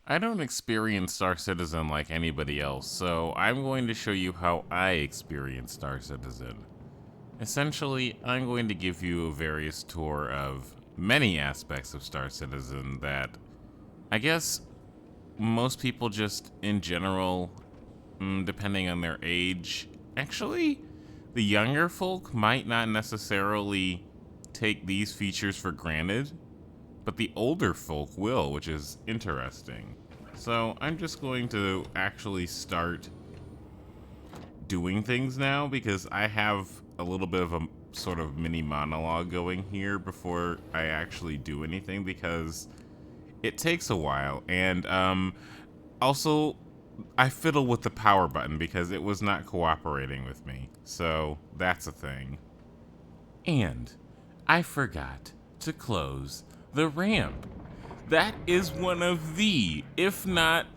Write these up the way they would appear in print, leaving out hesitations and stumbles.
I don't experience Star Citizen like anybody else, so I'm going to show you how I experience Star Citizen. Essentially, I'm going to give you a various tour of many aspects of Star Citizen that I guess most people just in general, depending on their age, actually, the younger folk might not necessarily take these features for granted, but the older folk will, which is interesting. So I'm just going to actually start doing things now because I have a little bit of a sort of mini monologue going here before I actually do anything because it takes a while. And also, I fiddle with the power button because it was not cooperating with me. So that's a thing. And I forgot to close the ramp. That is one of the, if not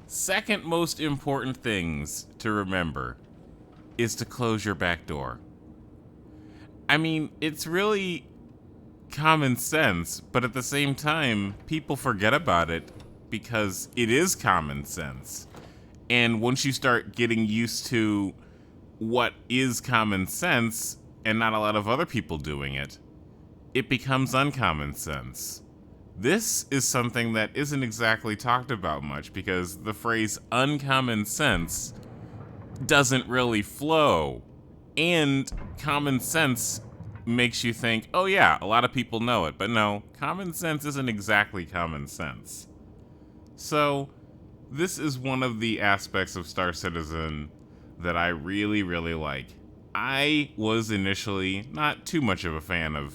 second most important things to remember, is to close your back door. I mean, it's really common sense, but at the same time, people forget about it because it is common sense. And once you start getting used to what is common sense and not a lot of other people doing it, it becomes uncommon sense. This is something that isn't exactly talked about much because the phrase uncommon sense doesn't really flow. And common sense makes you think, oh yeah, a lot of people know it. But no, common sense isn't exactly common sense. So, this is one of the aspects of Star Citizen that I really, really like. I was initially not too much of a fan of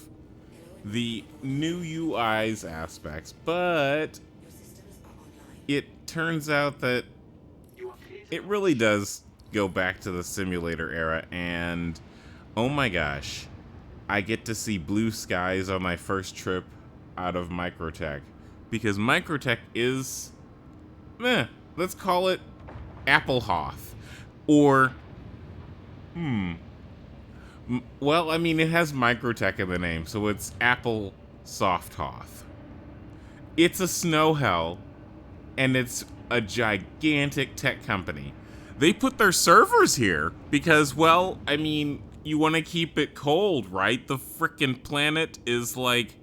the new UI's aspects, but it turns out that it really does go back to the simulator era, and oh my gosh, I get to see blue skies on my first trip out of Microtech, because Microtech is, let's call it Applehoth, or, well, I mean, it has Microtech in the name, so it's Apple Softhoth. It's a snow hell, and it's a gigantic tech company. They put their servers here because, well, I mean, you want to keep it cold, right? The frickin' planet is like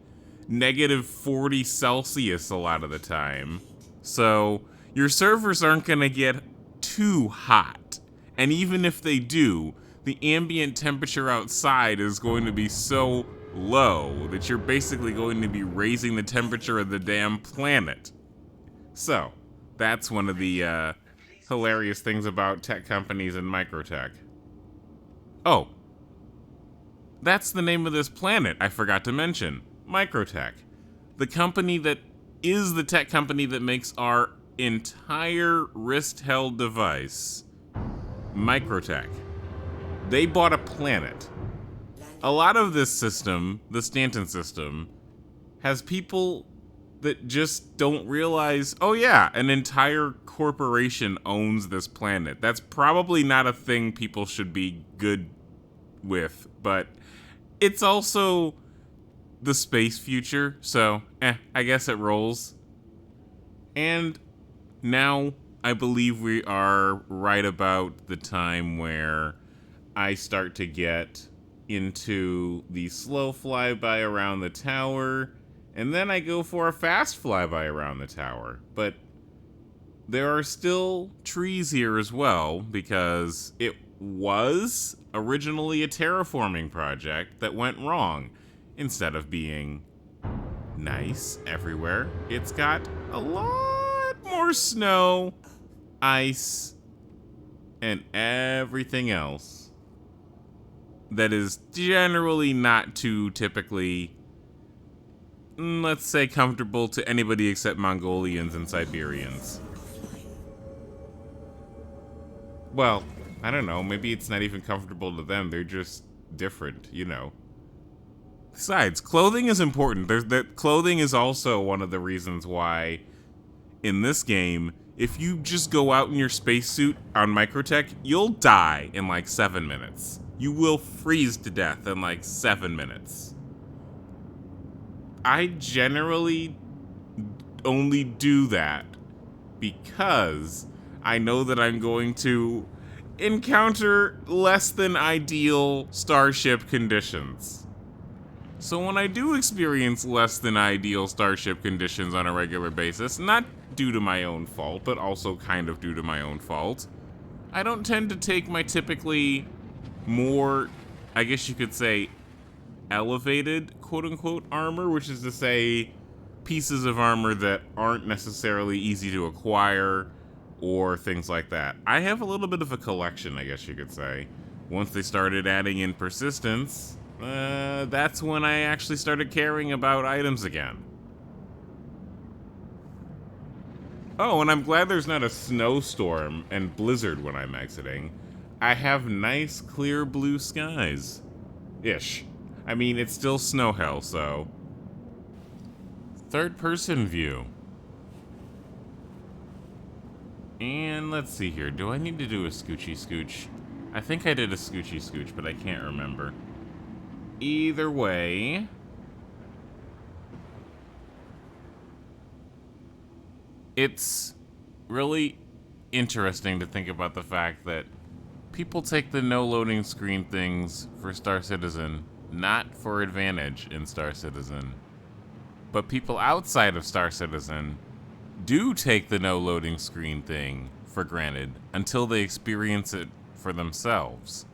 -40 Celsius a lot of the time. So your servers aren't going to get too hot. And even if they do, the ambient temperature outside is going to be so low that you're basically going to be raising the temperature of the damn planet. So, that's one of the hilarious things about tech companies and Microtech. Oh, that's the name of this planet I forgot to mention. Microtech. The company that is the tech company that makes our entire wrist-held device. Microtech. They bought a planet. A lot of this system, the Stanton system, has people that just don't realize, oh yeah, an entire corporation owns this planet. That's probably not a thing people should be good with, but it's also the space future, so I guess it rolls. And now I believe we are right about the time where I start to get into the slow flyby around the tower, and then I go for a fast flyby around the tower. But there are still trees here as well, because it was originally a terraforming project that went wrong. Instead of being nice everywhere, it's got a lot more snow, ice, and everything else that is generally not too typically, let's say, comfortable to anybody except Mongolians and Siberians. Well, I don't know, maybe it's not even comfortable to them, they're just different, you know. Besides, clothing is important. Clothing is also one of the reasons why, in this game, if you just go out in your spacesuit on Microtech, you'll die in like 7 minutes. You will freeze to death in like 7 minutes. I generally only do that because I know that I'm going to encounter less than ideal starship conditions. So when I do experience less than ideal starship conditions on a regular basis, not due to my own fault, but also kind of due to my own fault, I don't tend to take my typically more, I guess you could say, elevated quote-unquote armor, which is to say pieces of armor that aren't necessarily easy to acquire or things like that. I have a little bit of a collection, I guess you could say. Once they started adding in persistence, that's when I actually started caring about items again. Oh, and I'm glad there's not a snowstorm and blizzard when I'm exiting. I have nice, clear blue skies. Ish. I mean, it's still snow hell, so. Third-person view. And let's see here. Do I need to do a scoochy scooch? I think I did a scoochy scooch, but I can't remember. Either way, it's really interesting to think about the fact that people take the no loading screen things for Star Citizen not for advantage in Star Citizen, but people outside of Star Citizen do take the no loading screen thing for granted until they experience it for themselves.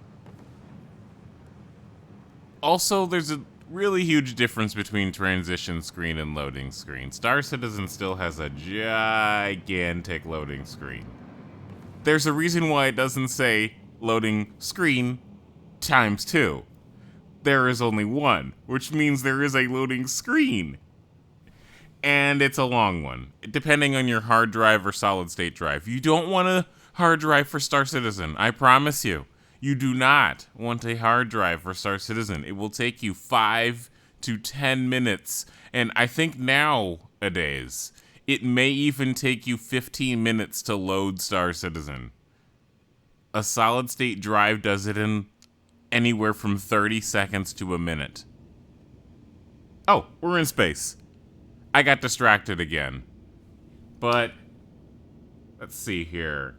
Also, there's a really huge difference between transition screen and loading screen. Star Citizen still has a gigantic loading screen. There's a reason why it doesn't say loading screen ×2. There is only one, which means there is a loading screen. And it's a long one, depending on your hard drive or solid state drive. You don't want a hard drive for Star Citizen, I promise you. You do not want a hard drive for Star Citizen. It will take you 5 to 10 minutes. And I think nowadays, it may even take you 15 minutes to load Star Citizen. A solid state drive does it in anywhere from 30 seconds to a minute. Oh, we're in space. I got distracted again. But let's see here.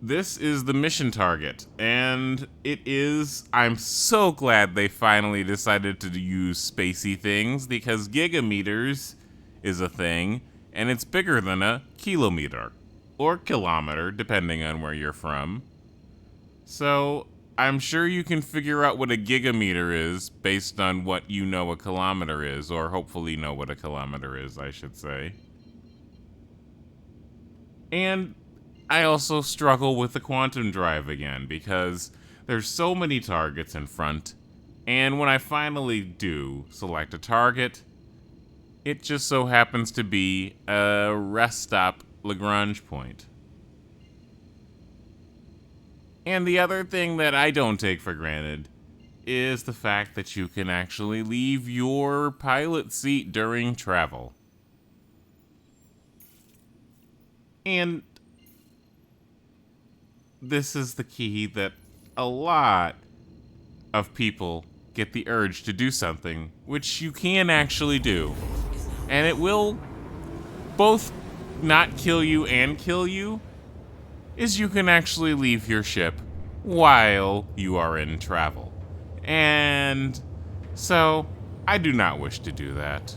This is the mission target, and it is, I'm so glad they finally decided to use spacey things, because gigameters is a thing, and it's bigger than a kilometer, or kilometer, depending on where you're from. So, I'm sure you can figure out what a gigameter is based on what you know a kilometer is, or hopefully know what a kilometer is, I should say. And I also struggle with the quantum drive again, because there's so many targets in front, and when I finally do select a target, it just so happens to be a rest stop Lagrange point. And the other thing that I don't take for granted is the fact that you can actually leave your pilot seat during travel. And this is the key that a lot of people get the urge to do something, which you can actually do. And it will both not kill you and kill you, is you can actually leave your ship while you are in travel. And so, I do not wish to do that.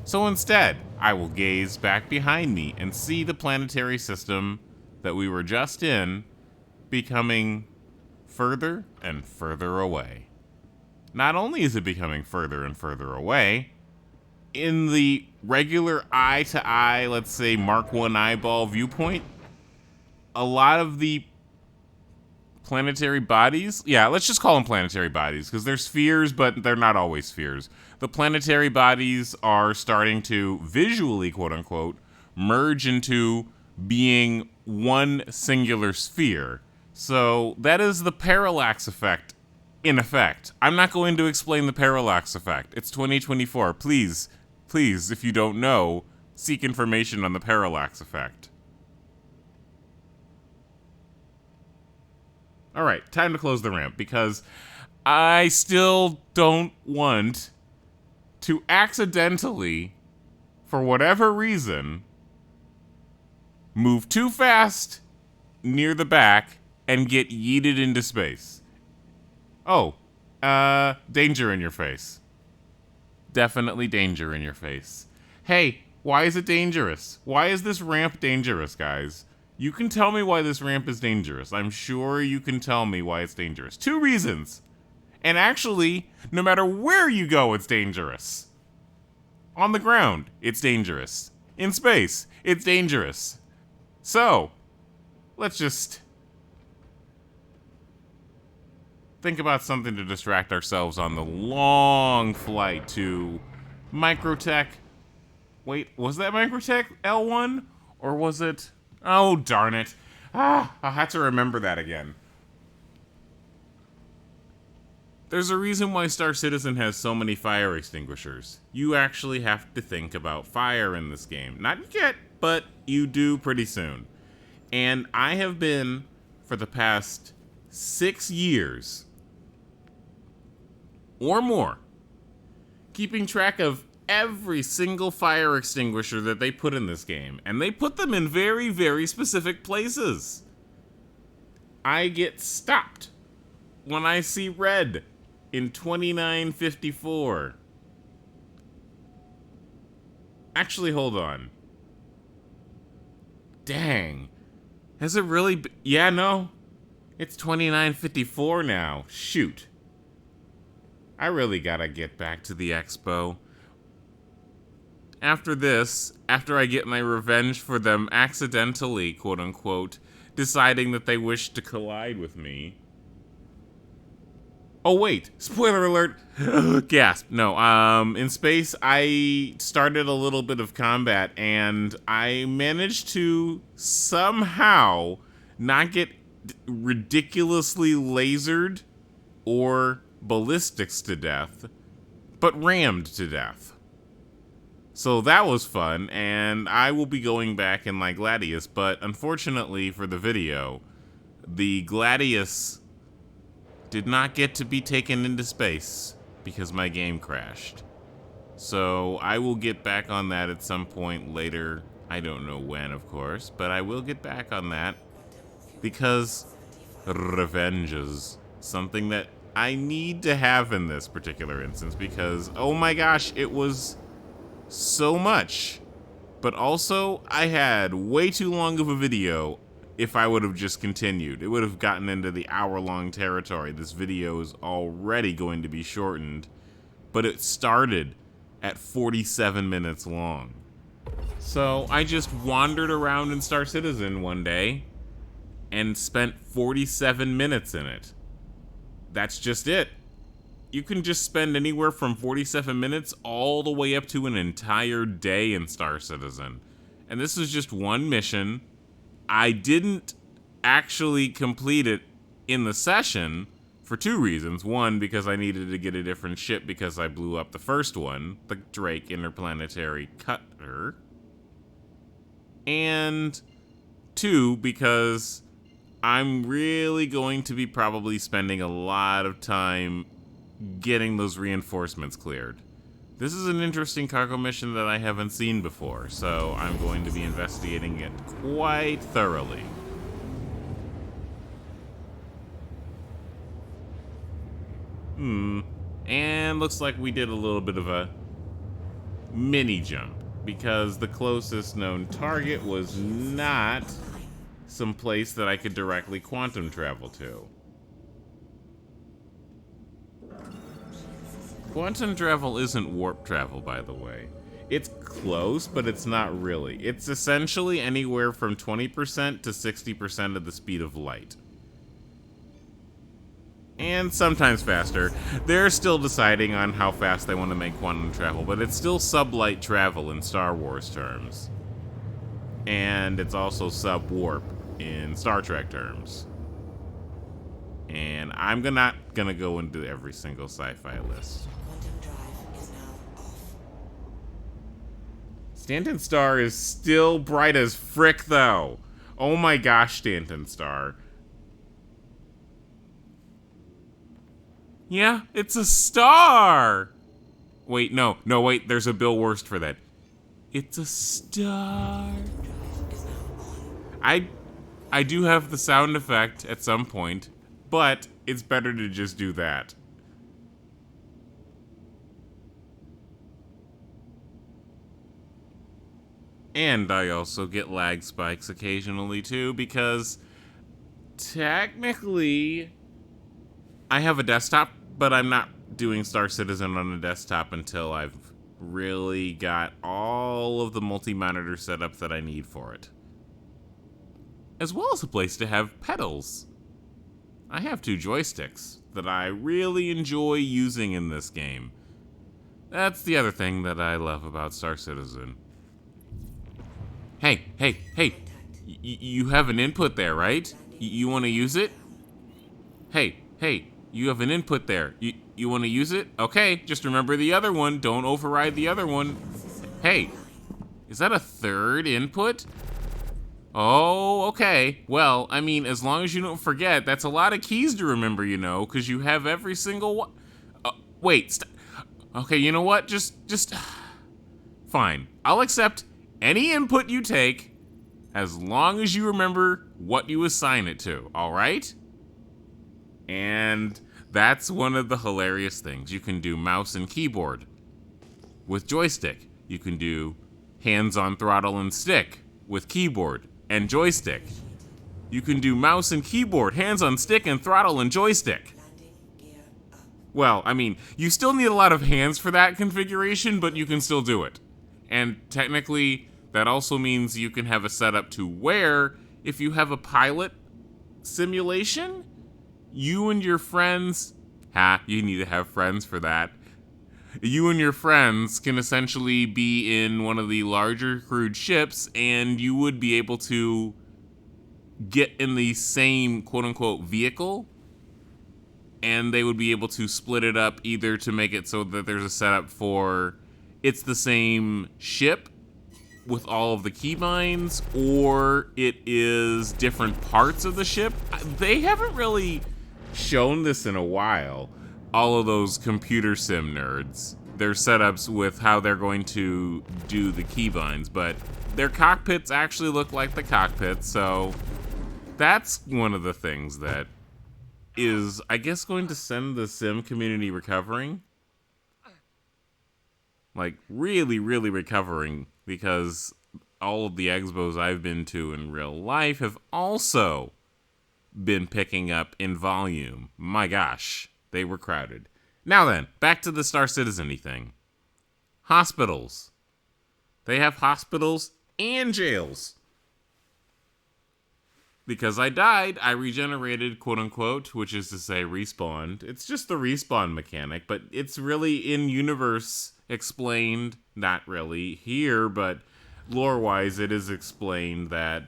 So instead, I will gaze back behind me and see the planetary system that we were just in becoming further and further away. Not only is it becoming further and further away, in the regular eye-to-eye, let's say Mark 1 eyeball viewpoint, a lot of the planetary bodies, yeah, let's just call them planetary bodies, because they're spheres, but they're not always spheres. The planetary bodies are starting to visually, quote-unquote, merge into being one singular sphere. So that is the parallax effect, in effect. I'm not going to explain the parallax effect. It's 2024. Please, if you don't know, seek information on the parallax effect. All right, time to close the ramp, because I still don't want to accidentally, for whatever reason, move too fast near the back, and get yeeted into space. Oh, danger in your face. Definitely danger in your face. Hey, why is it dangerous? Why is this ramp dangerous, guys? You can tell me why this ramp is dangerous. I'm sure you can tell me why it's dangerous. 2 reasons. And actually, no matter where you go, it's dangerous. On the ground, it's dangerous. In space, it's dangerous. So, let's just think about something to distract ourselves on the long flight to Microtech. Wait, was that Microtech L1? Or was it... Oh, darn it. I'll have to remember that again. There's a reason why Star Citizen has so many fire extinguishers. You actually have to think about fire in this game. Not yet, but you do pretty soon. And I have been, for the past 6 years, or more, keeping track of every single fire extinguisher that they put in this game. And they put them in very, very specific places. I get stopped when I see red in 2954. Actually, hold on. Dang. Has it really been? Yeah, no. It's 2954 now. Shoot. I really gotta get back to the expo. After this, after I get my revenge for them accidentally, quote-unquote, deciding that they wish to collide with me. Oh, wait. Spoiler alert. Gasp. No, in space, I started a little bit of combat, and I managed to somehow not get ridiculously lasered or ballistics to death, but rammed to death. So that was fun, and I will be going back in my Gladius, but unfortunately for the video, the Gladius did not get to be taken into space because my game crashed. So I will get back on that at some point later. I don't know when, of course, but I will get back on that because revenge is something that I need to have in this particular instance because, oh my gosh, it was so much. But also, I had way too long of a video. If I would have just continued, it would have gotten into the hour-long territory. This video is already going to be shortened, but it started at 47 minutes long. So I just wandered around in Star Citizen one day and spent 47 minutes in it. That's just it. You can just spend anywhere from 47 minutes all the way up to an entire day in Star Citizen. And this is just one mission. I didn't actually complete it in the session for 2 reasons. One, because I needed to get a different ship because I blew up the first one, the Drake Interplanetary Cutter. And 2, because I'm really going to be probably spending a lot of time getting those reinforcements cleared. This is an interesting cargo mission that I haven't seen before, so I'm going to be investigating it quite thoroughly. And looks like we did a little bit of a mini jump, because the closest known target was not some place that I could directly quantum travel to. Quantum travel isn't warp travel, by the way. It's close, but it's not really. It's essentially anywhere from 20% to 60% of the speed of light. And sometimes faster. They're still deciding on how fast they want to make quantum travel, but it's still sub-light travel in Star Wars terms. And it's also sub-warp in Star Trek terms. And I'm not gonna go into every single sci-fi list. Stanton Star is still bright as frick, though. Oh my gosh, Stanton Star. Yeah, it's a star! Wait, no, wait, there's a Bill Wurst for that. It's a star. I do have the sound effect at some point, but it's better to just do that. And I also get lag spikes occasionally too, because technically I have a desktop, but I'm not doing Star Citizen on a desktop until I've really got all of the multi-monitor setup that I need for it. As well as a place to have pedals. I have 2 joysticks that I really enjoy using in this game. That's the other thing that I love about Star Citizen. Hey, you have an input there, right? You want to use it? Hey, you have an input there. You want to use it? Okay, just remember the other one. Don't override the other one. Hey, is that a 3rd input? Oh, okay. Well, I mean, as long as you don't forget, that's a lot of keys to remember, you know, because you have every single one. Wait. Okay, you know what? Just. Fine. I'll accept any input you take as long as you remember what you assign it to, alright? And that's one of the hilarious things. You can do mouse and keyboard with joystick. You can do hands on throttle and stick with keyboard and joystick. You can do mouse and keyboard, hands on stick and throttle and joystick. Well, I mean, you still need a lot of hands for that configuration, but you can still do it. And technically, that also means you can have a setup to where, if you have a pilot simulation, you and your friends, you need to have friends for that. You and your friends can essentially be in one of the larger crewed ships, and you would be able to get in the same quote-unquote vehicle, and they would be able to split it up either to make it so that there's a setup for it's the same ship with all of the keybinds, or it is different parts of the ship. They haven't really shown this in a while. All of those computer sim nerds, their setups with how they're going to do the keybinds, but their cockpits actually look like the cockpits, so that's one of the things that is, I guess, going to send the sim community recovering. Like, really, really recovering, because all of the expos I've been to in real life have also been picking up in volume. My gosh, they were crowded. Now then, back to the Star Citizen-y thing. Hospitals. They have hospitals and jails. Because I died, I regenerated, quote-unquote, which is to say respawned. It's just the respawn mechanic, but it's really in-universe explained. Not really here, but lore-wise it is explained that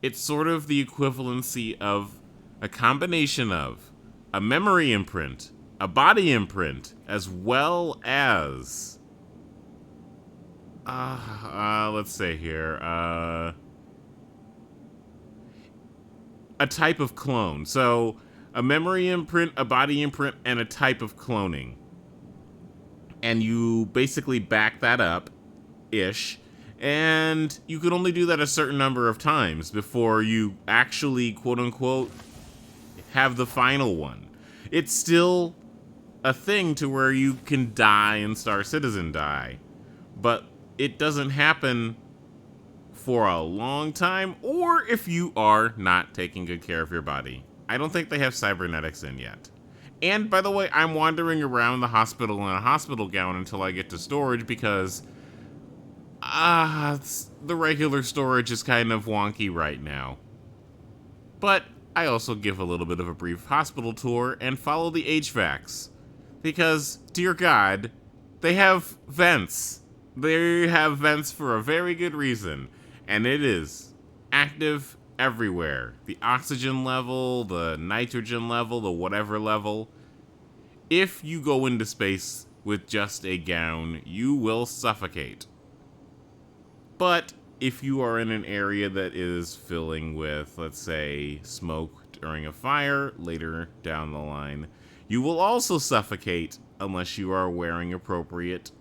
it's sort of the equivalency of a combination of a memory imprint, a body imprint, as well as... let's say here, a type of clone. So, a memory imprint, a body imprint, and a type of cloning. And you basically back that up-ish, and you can only do that a certain number of times before you actually, quote-unquote, have the final one. It's still a thing to where you can die and Star Citizen die, but it doesn't happen for a long time, or if you are not taking good care of your body. I don't think they have cybernetics in yet. And, by the way, I'm wandering around the hospital in a hospital gown until I get to storage because the regular storage is kind of wonky right now. But I also give a little bit of a brief hospital tour and follow the HVACs. Because, dear God, they have vents. They have vents for a very good reason. And it is active everywhere. The oxygen level, the nitrogen level, the whatever level. If you go into space with just a gown, you will suffocate. But if you are in an area that is filling with, let's say, smoke during a fire later down the line, you will also suffocate unless you are wearing appropriate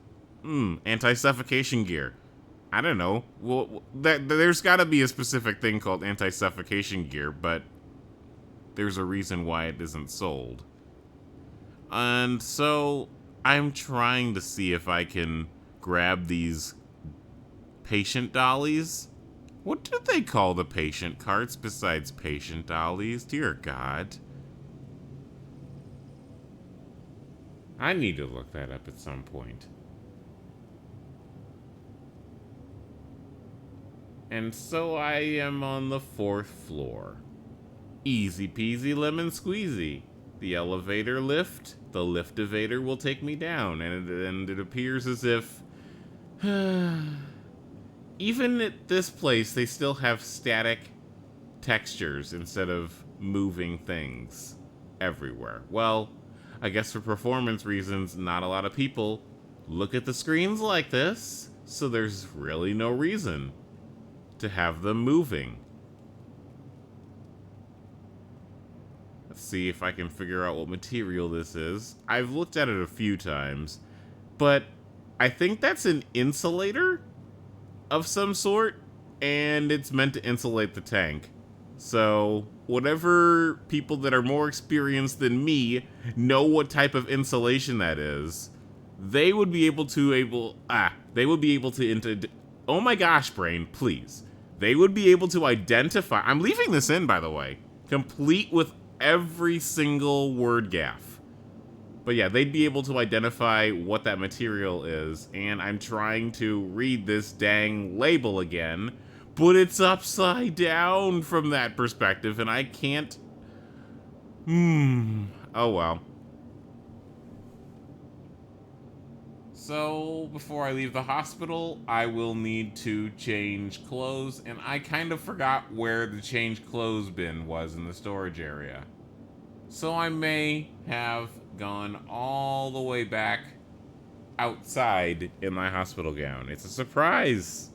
anti-suffocation gear. I don't know. Well, there's got to be a specific thing called anti-suffocation gear, but there's a reason why it isn't sold. And so I'm trying to see if I can grab these patient dollies. What do they call the patient carts besides patient dollies? Dear God. I need to look that up at some point. And so I am on the 4th floor. Easy peasy lemon squeezy. The elevator lift, the liftivator will take me down, and it appears as if even at this place they still have static textures instead of moving things everywhere. Well, I guess for performance reasons, not a lot of people look at the screens like this, so there's really no reason to have them moving. Let's see if I can figure out what material this is. I've looked at it a few times, but I think that's an insulator of some sort, and it's meant to insulate the tank. So, whatever people that are more experienced than me know what type of insulation that is, they would be able to oh my gosh, brain, please. They would be able to identify, I'm leaving this in, by the way, complete with every single word gaff. But yeah, they'd be able to identify what that material is, and I'm trying to read this dang label again, but it's upside down from that perspective, and I can't... Oh well. So, before I leave the hospital, I will need to change clothes, and I kind of forgot where the change clothes bin was in the storage area. So I may have gone all the way back outside in my hospital gown. It's a surprise!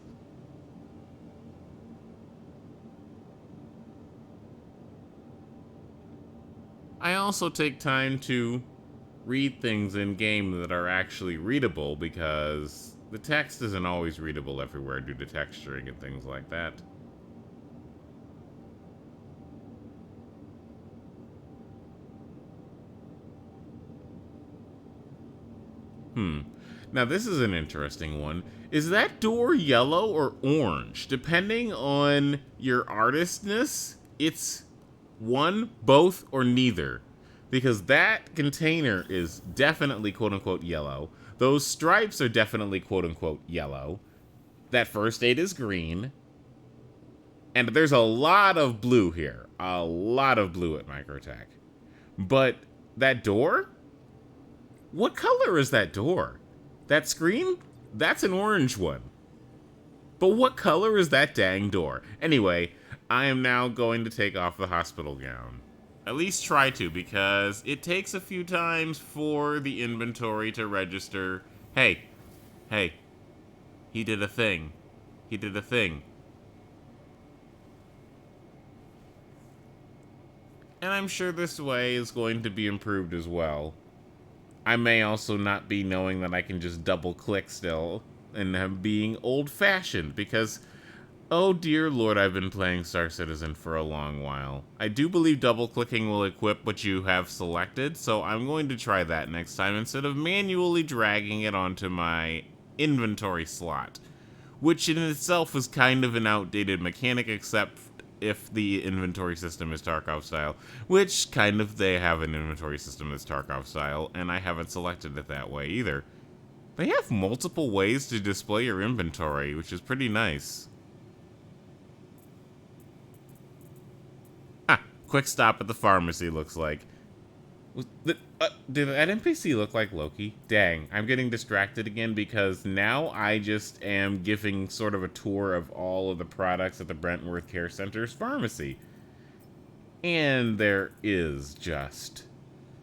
I also take time to read things in game that are actually readable, because the text isn't always readable everywhere due to texturing and things like that. Now this is an interesting one. Is that door yellow or orange? Depending on your artistness, it's one, both, or neither. Because that container is definitely quote-unquote yellow. Those stripes are definitely quote-unquote yellow. That first aid is green. And there's a lot of blue here. A lot of blue at Microtech. But that door? What color is that door? That screen? That's an orange one. But what color is that dang door? Anyway, I am now going to take off the hospital gown. At least try to, because it takes a few times for the inventory to register. Hey, he did a thing. He did a thing. And I'm sure this way is going to be improved as well. I may also not be knowing that I can just double click still, and I'm being old-fashioned, because, oh dear lord, I've been playing Star Citizen for a long while. I do believe double-clicking will equip what you have selected, so I'm going to try that next time instead of manually dragging it onto my inventory slot, which in itself is kind of an outdated mechanic, except if the inventory system is Tarkov style, which kind of they have an inventory system that's Tarkov style, and I haven't selected it that way either. They have multiple ways to display your inventory, which is pretty nice. Quick stop at the pharmacy, looks like. Did that NPC look like Loki? Dang, I'm getting distracted again because now I just am giving sort of a tour of all of the products at the Brentworth Care Center's pharmacy. And there is just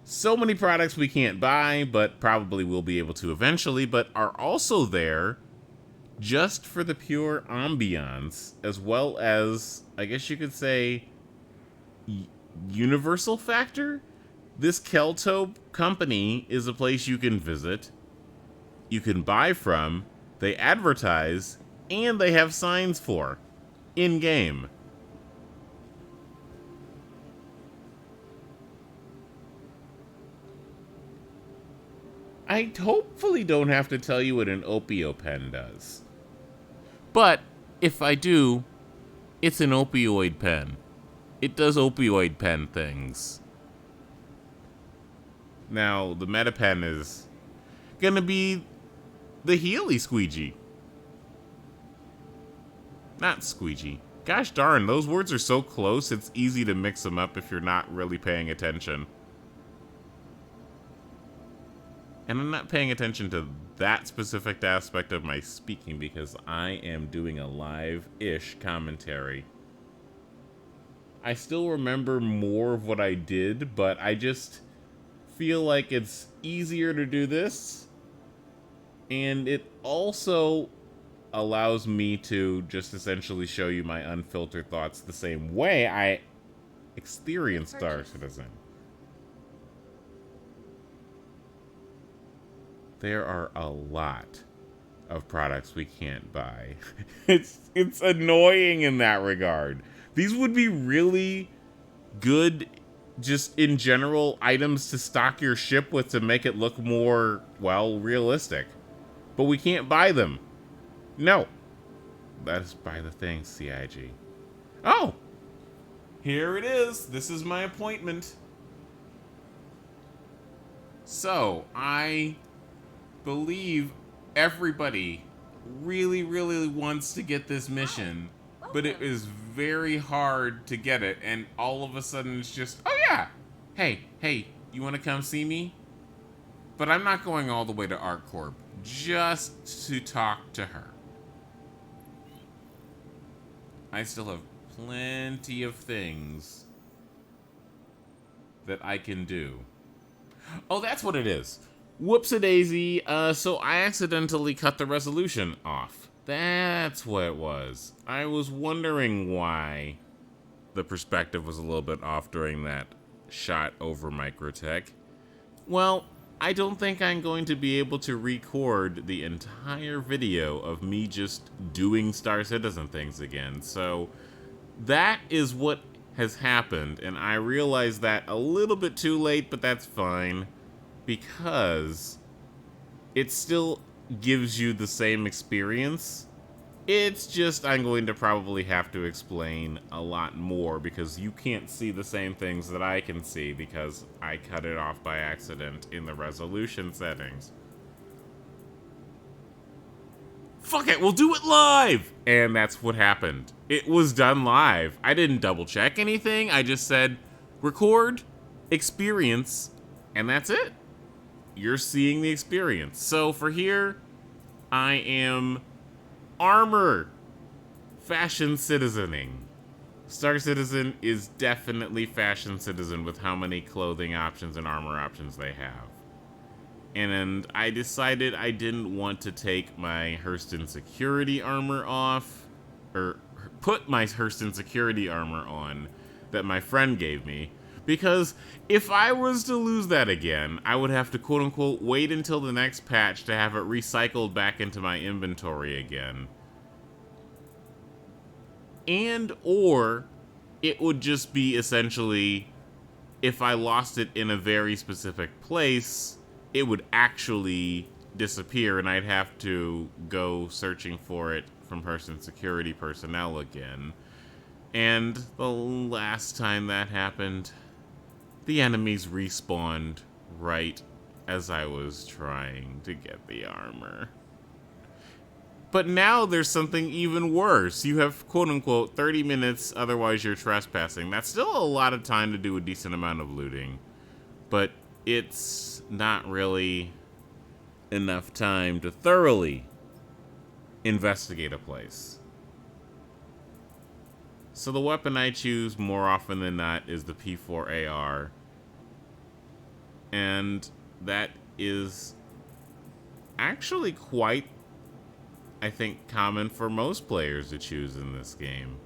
so many products we can't buy, but probably will be able to eventually, but are also there just for the pure ambiance, as well as, I guess you could say, universal factor? This Kelto company is a place you can visit, you can buy from, they advertise, and they have signs for in-game. I hopefully don't have to tell you what an opio pen does. But if I do, it's an opioid pen. It does opioid pen things. Now, the meta pen is gonna be the Healy squeegee. Not squeegee. Gosh darn, those words are so close, it's easy to mix them up if you're not really paying attention. And I'm not paying attention to that specific aspect of my speaking because I am doing a live-ish commentary. I still remember more of what I did, but I just feel like it's easier to do this. And it also allows me to just essentially show you my unfiltered thoughts the same way I experience Star Citizen. There are a lot of products we can't buy. It's annoying in that regard. These would be really good, just in general, items to stock your ship with to make it look more, well, realistic. But we can't buy them. No. Let us buy the thing, CIG. Oh! Here it is. This is my appointment. So, I believe everybody really, really wants to get this mission, but it is very hard to get it, and all of a sudden it's just, oh yeah, hey, you want to come see me? But I'm not going all the way to ArcCorp just to talk to her. I still have plenty of things that I can do. Oh, that's what it is. Whoops-a-daisy, so I accidentally cut the resolution off. That's what it was. I was wondering why the perspective was a little bit off during that shot over Microtech. Well, I don't think I'm going to be able to record the entire video of me just doing Star Citizen things again, so that is what has happened, and I realized that a little bit too late, but that's fine. Because it still gives you the same experience. It's just I'm going to probably have to explain a lot more because you can't see the same things that I can see because I cut it off by accident in the resolution settings. Fuck it, we'll do it live! And that's what happened. It was done live. I didn't double check anything. I just said record, experience, and that's it. You're seeing the experience. So for here, I am armor fashion citizening. Star Citizen is definitely fashion citizen with how many clothing options and armor options they have. And I decided I didn't want to take my Hurston security armor off, or put my Hurston security armor on that my friend gave me. Because if I was to lose that again, I would have to quote-unquote wait until the next patch to have it recycled back into my inventory again. And or it would just be essentially, if I lost it in a very specific place, it would actually disappear and I'd have to go searching for it from person security personnel again. And the last time that happened, the enemies respawned right as I was trying to get the armor. But now there's something even worse. You have, quote-unquote, 30 minutes, otherwise you're trespassing. That's still a lot of time to do a decent amount of looting. But it's not really enough time to thoroughly investigate a place. So the weapon I choose more often than not is the P4AR. And that is actually quite, I think, common for most players to choose in this game.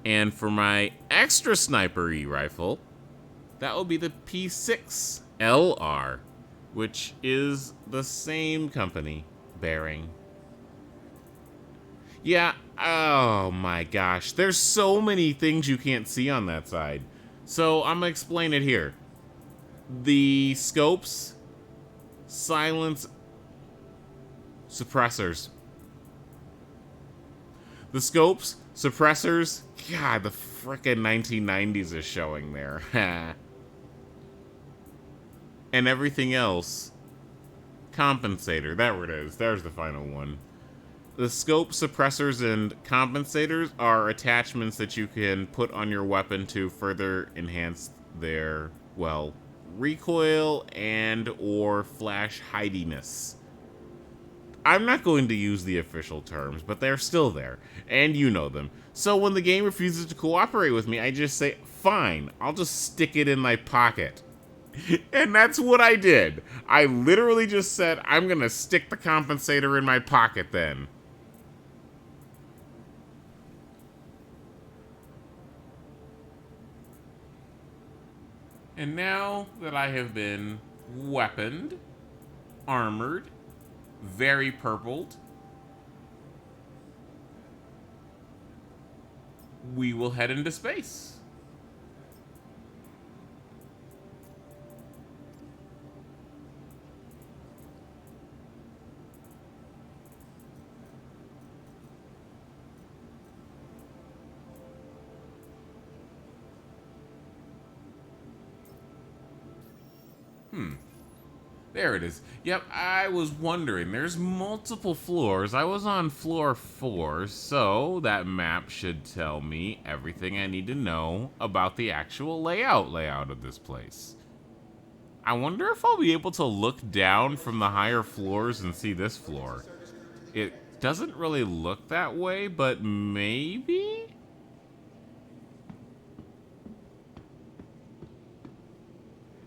And for my extra sniper-y rifle, that will be the P6LR, which is the same company, Bearing. Yeah, oh my gosh. There's so many things you can't see on that side. So I'm gonna explain it here. The scopes, silence, suppressors. The scopes, suppressors, God, the frickin' 1990s is showing there. And everything else, compensator. There it is. There's the final one. The scope, suppressors, and compensators are attachments that you can put on your weapon to further enhance their, well, recoil and or flash hidiness. I'm not going to use the official terms, but they're still there, and you know them. So when the game refuses to cooperate with me, I just say, fine, I'll just stick it in my pocket. And that's what I did. I literally just said, I'm gonna stick the compensator in my pocket then. And now that I have been weaponed, armored, very purpled, we will head into space. There it is. Yep, I was wondering. There's multiple floors. I was on floor 4, so that map should tell me everything I need to know about the actual layout of this place. I wonder if I'll be able to look down from the higher floors and see this floor. It doesn't really look that way, but maybe?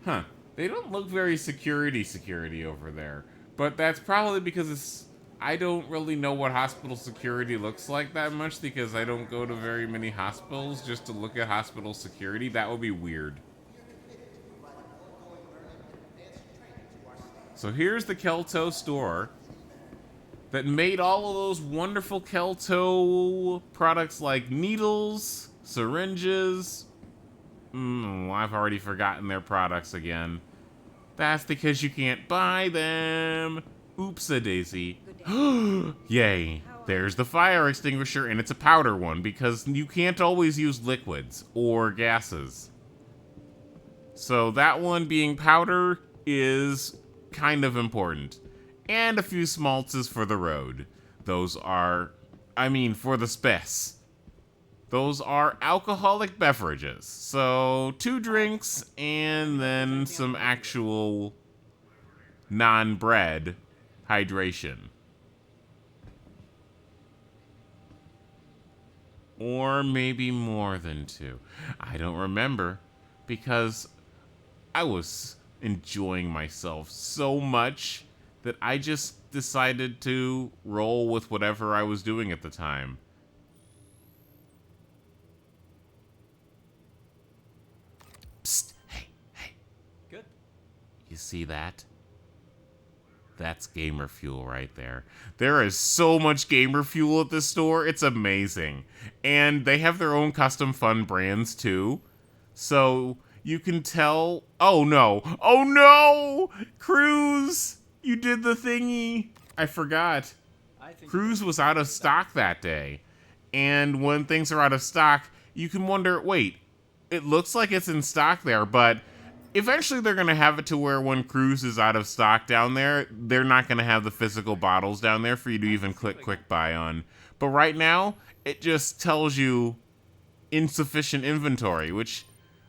Huh. They don't look very security over there. But that's probably because I don't really know what hospital security looks like that much because I don't go to very many hospitals just to look at hospital security. That would be weird. So here's the Kelto store that made all of those wonderful Kelto products like needles, syringes. I've already forgotten their products again. That's because you can't buy them. Oops-a-daisy. Yay. There's the fire extinguisher, and it's a powder one because you can't always use liquids or gases. So that one being powder is kind of important. And a few smaltzes for the road. Those are, for the spess. Those are alcoholic beverages. So 2 drinks and then some actual non-bread hydration. Or maybe more than 2. I don't remember because I was enjoying myself so much that I just decided to roll with whatever I was doing at the time. Psst, hey. Good. You see that? That's gamer fuel right there. There is so much gamer fuel at this store. It's amazing. And they have their own custom fun brands too. So you can tell. Oh no! Cruz! You did the thingy. I forgot. Cruz was out of stock that day. And when things are out of stock, you can wonder, wait, it looks like it's in stock there, but eventually they're going to have it to where when Cruz is out of stock down there, they're not going to have the physical bottles down there for you to even click quick buy on. But right now, it just tells you insufficient inventory, which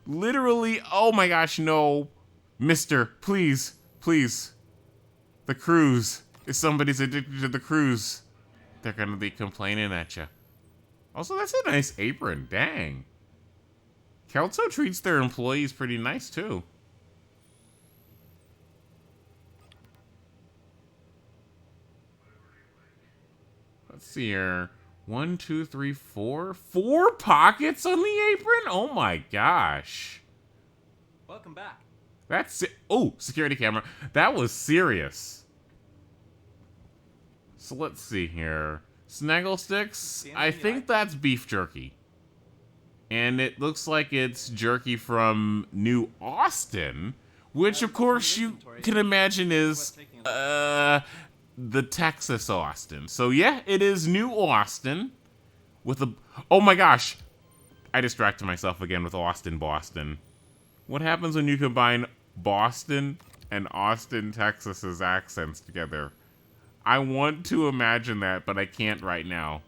literally, oh my gosh, no. Mister, please. The Cruz. If somebody's addicted to the Cruz, they're going to be complaining at you. Also, that's a nice apron. Dang. Kelso treats their employees pretty nice, too. Let's see here. 1, 2, 3, 4. 4 pockets on the apron? Oh my gosh. Welcome back. That's it. Oh, security camera. That was serious. So let's see here. Snaggle sticks, I think that's beef jerky. And it looks like it's jerky from New Austin, which of course you can imagine is the Texas Austin. So yeah, it is New Austin with a... Oh my gosh! I distracted myself again with Austin, Boston. What happens when you combine Boston and Austin, Texas's accents together? I want to imagine that, but I can't right now.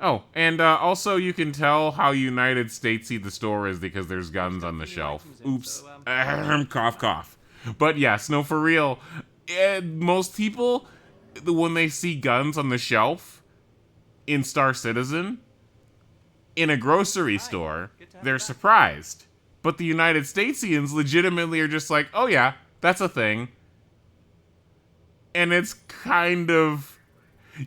Oh, and also you can tell how United Statesy the store is because there's guns on the shelf. Oops. Cough, cough. But yes, no, for real. Most people, when they see guns on the shelf in Star Citizen, in a grocery store, they're surprised. But the United Statesians legitimately are just like, oh yeah, that's a thing. And it's kind of...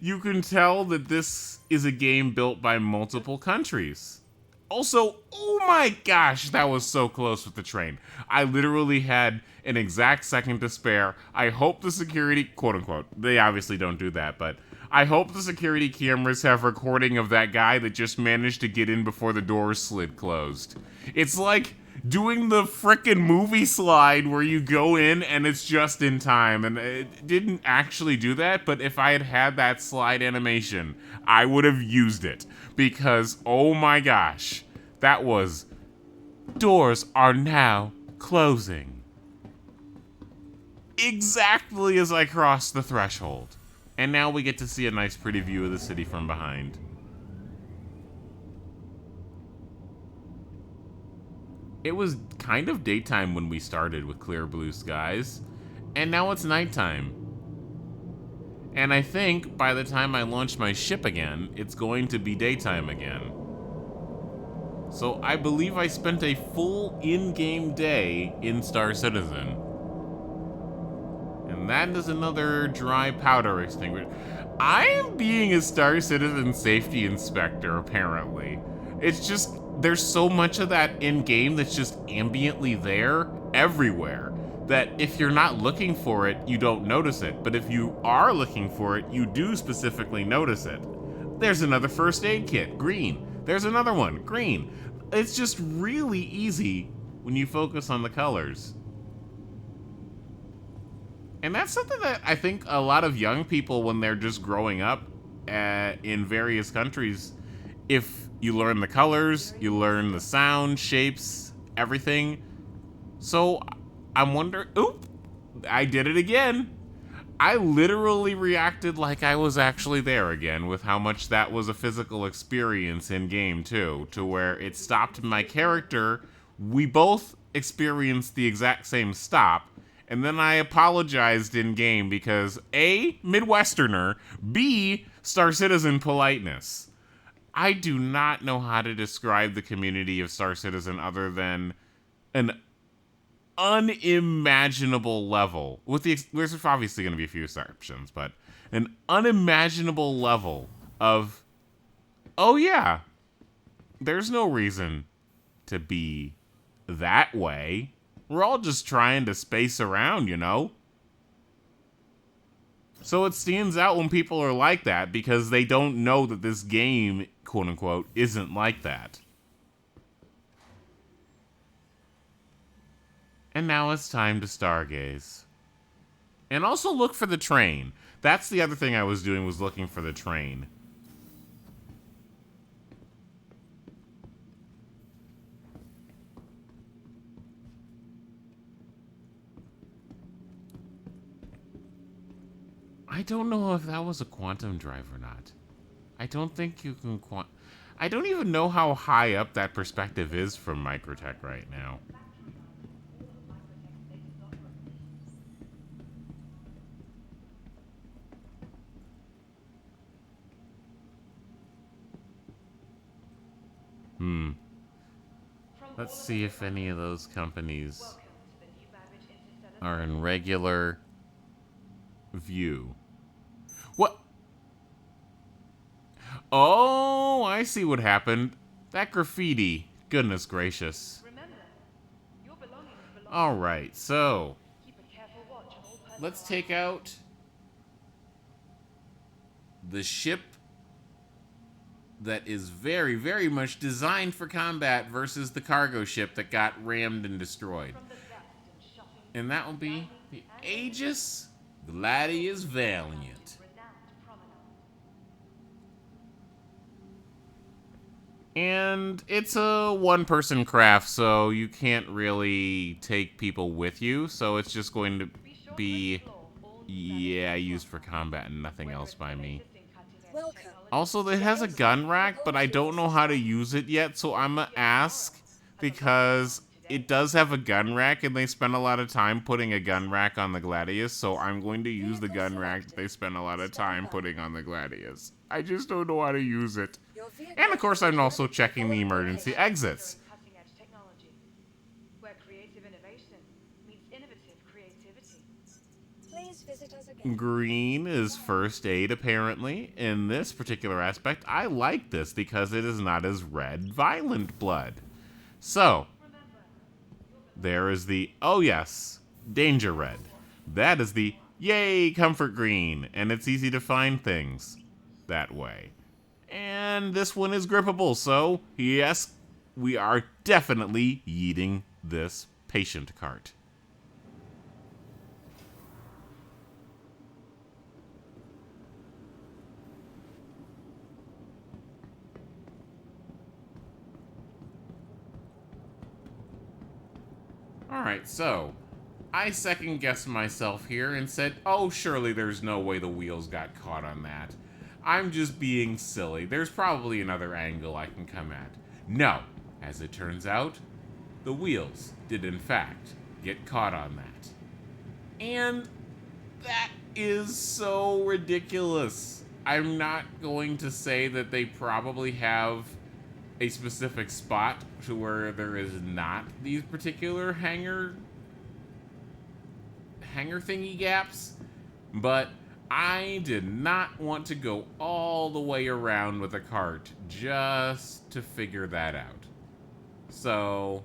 You can tell that this is a game built by multiple countries. Also, oh my gosh, that was so close with the train. I literally had an exact second to spare. I hope the security, quote unquote, they obviously don't do that, but I hope the security cameras have recording of that guy that just managed to get in before the doors slid closed. It's like doing the frickin' movie slide where you go in and it's just in time, and it didn't actually do that, but if I had had that slide animation, I would have used it, because oh my gosh, that was... Doors are now closing. Exactly as I crossed the threshold. And now we get to see a nice pretty view of the city from behind. It was kind of daytime when we started with clear blue skies, and now it's nighttime. And I think by the time I launch my ship again, it's going to be daytime again. So I believe I spent a full in-game day in Star Citizen. And that is another dry powder extinguisher. I am being a Star Citizen safety inspector, apparently. It's just... There's so much of that in-game that's just ambiently there, everywhere, that if you're not looking for it, you don't notice it. But if you are looking for it, you do specifically notice it. There's another first aid kit, green. There's another one, green. It's just really easy when you focus on the colors. And that's something that I think a lot of young people, when they're just growing up in various countries, if you learn the colors, you learn the sound, shapes, everything. So I'm wondering, oop, I did it again. I literally reacted like I was actually there again with how much that was a physical experience in game too, to where it stopped my character. We both experienced the exact same stop, and then I apologized in game because A, Midwesterner, B, Star Citizen politeness. I do not know how to describe the community of Star Citizen other than an unimaginable level. There's obviously going to be a few exceptions, but an unimaginable level of, oh yeah, there's no reason to be that way. We're all just trying to space around, you know? So it stands out when people are like that because they don't know that this game, quote unquote, isn't like that. And now it's time to stargaze. And also look for the train. That's the other thing I was doing, was looking for the train. I don't know if that was a quantum drive or not. I don't think you can I don't even know how high up that perspective is from Microtech right now. Let's see if any of those companies are in regular view. What? Oh, I see what happened. That graffiti. Goodness gracious. Alright, so let's take out the ship that is very, very much designed for combat versus the cargo ship that got rammed and destroyed. And that will be the Aegis Gladius Valiant. And it's a one-person craft, so you can't really take people with you. So it's just going to be, yeah, used for combat and nothing else by me. Welcome. Also, it has a gun rack, but I don't know how to use it yet, so I'm gonna ask because it does have a gun rack and they spend a lot of time putting a gun rack on the Gladius, so I'm going to use the gun rack that they spend a lot of time putting on the Gladius. I just don't know how to use it. Your vehicle And of course, I'm is also ready checking for the emergency location. exits. Cutting-edge technology, where creative innovation meets innovative creativity. Please visit us again. Green is first aid, apparently. In this particular aspect, I like this because it is not as red, violent blood. So, there is the, oh yes, danger red. That is the, yay, comfort green. And it's easy to find things that way. And this one is grippable, so yes, we are definitely yeeting this patient cart. Alright, so I second guessed myself here and said, oh, surely there's no way the wheels got caught on that. I'm just being silly. There's probably another angle I can come at. No, as it turns out, the wheels did in fact get caught on that. And that is so ridiculous. I'm not going to say that they probably have a specific spot to where there is not these particular hanger thingy gaps, but I did not want to go all the way around with a cart just to figure that out. So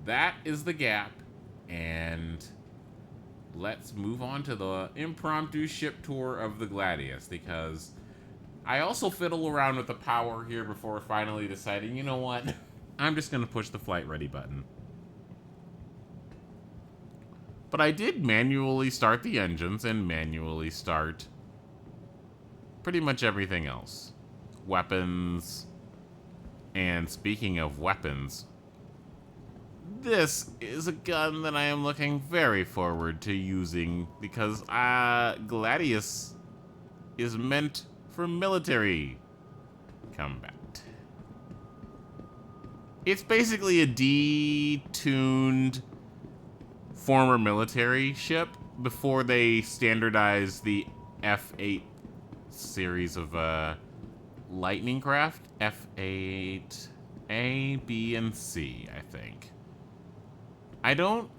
that is the gap, and let's move on to the impromptu ship tour of the Gladius, because I also fiddle around with the power here before finally deciding, you know what, I'm just going to push the flight ready button. But I did manually start the engines and manually start pretty much everything else. Weapons. And speaking of weapons, this is a gun that I am looking very forward to using because Gladius is meant for military combat. It's basically a detuned former military ship before they standardized the F8 series of lightning craft. F8 A, B, and C, I think. I don't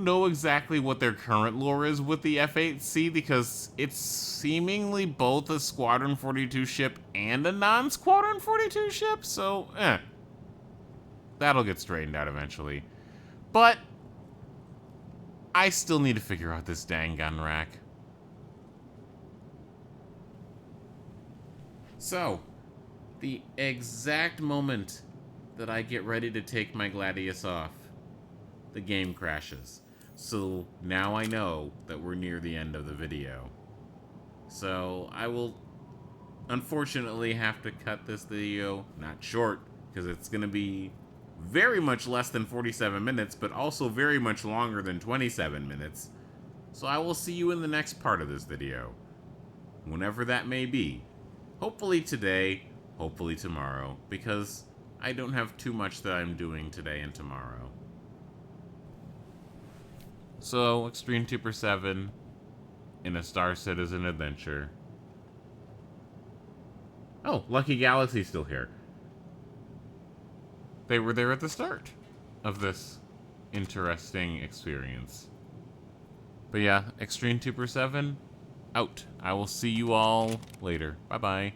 know exactly what their current lore is with the F8C because it's seemingly both a Squadron 42 ship and a non-Squadron 42 ship, so that'll get straightened out eventually. But I still need to figure out this dang gun rack. So, the exact moment that I get ready to take my Gladius off, the game crashes. So now I know that we're near the end of the video. So I will unfortunately have to cut this video, not short, because it's going to be very much less than 47 minutes, but also very much longer than 27 minutes. So I will see you in the next part of this video, whenever that may be. Hopefully today, hopefully tomorrow, because I don't have too much that I'm doing today and tomorrow. So, Extreme 2/7 in a Star Citizen adventure. Oh, Lucky Galaxy's still here. They were there at the start of this interesting experience. But yeah, Extreme 2/7 out. I will see you all later. Bye-bye.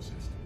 system.